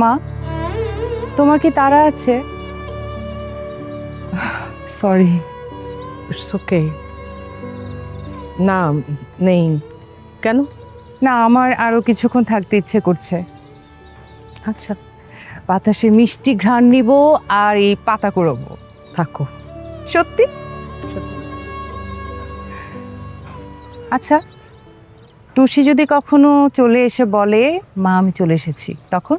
মা, তোমার কি তাড়া আছে? সরি। It's okay. না, নেই। কেন? না, আমার আরো কিছুক্ষণ থাকতে ইচ্ছে করছে। আচ্ছা, বাতাসে মিষ্টি ঘ্রাণ নিব আর এই পাতা কুড়োবো। থাকো। সত্যি? আচ্ছা, টুসি যদি কখনো চলে এসে বলে মা আমি চলে এসেছি, তখন?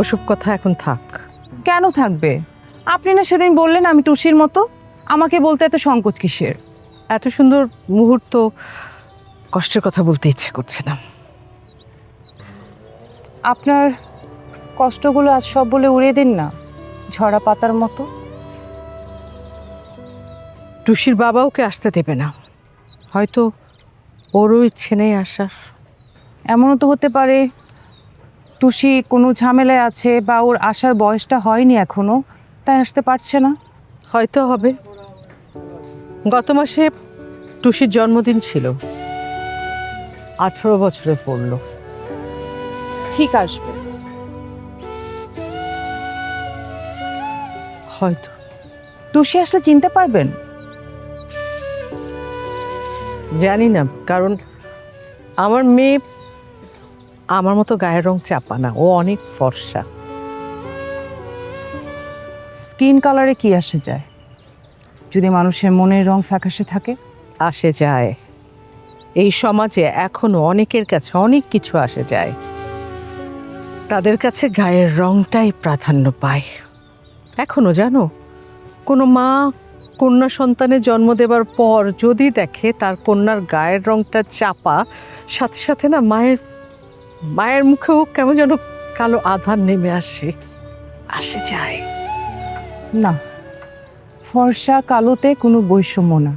ওসব কথা এখন থাক। কেন থাকবে? আপনি না সেদিন বললেন আমি টুসির মতো, আমাকে বলতে এত সংকোচ কিসের? এত সুন্দর মুহূর্ত কষ্টের কথা বলতে ইচ্ছে করছে না। আপনার কষ্টগুলো আজ সব বলে উড়িয়ে দিন না, ঝরা পাতার মতো। টুসির বাবা ওকে আসতে দেবে না, হয়তো ওরও ইচ্ছে নেই আসার। এমনও তো হতে পারে টুসি কোনো ঝামেলায় আছে বা ওর আসার বয়সটা হয়নি এখনো, তাই আসতে পারছে না। হয়তো হবে। গত মাসে টুসির জন্মদিন ছিল, 18 বছরে পড়ল। ঠিক আসবে হয়তো। টুসি আসলে চিনতে পারবেন? জানি না, কারণ আমার মেয়ে আমার মতো গায়ের রং চাপা না, ও অনেক ফর্সা। স্কিন কালারে কি আসে যায় যদি মানুষের মনের রং ফ্যাকাশে থাকে? আসে যায়, এই সমাজে এখনো অনেকের কাছে অনেক কিছু আসে যায়, তাদের কাছে গায়ের রংটাই প্রাধান্য পায়। এখনো জানো, কোনো মা কন্যা সন্তানের জন্ম দেবার পর যদি দেখে তার কন্যার গায়ের রংটা চাপা, সাথে সাথে না মায়ের মায়ের মুখেও কেমন যেন কালো আধার নেমে আসে যায়। না, ফর্সা কালোতে কোনো বৈষম্য না,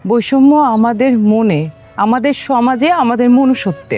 বৈষম্য আমাদের মনে, আমাদের সমাজে, আমাদের মনুষ্যত্বে।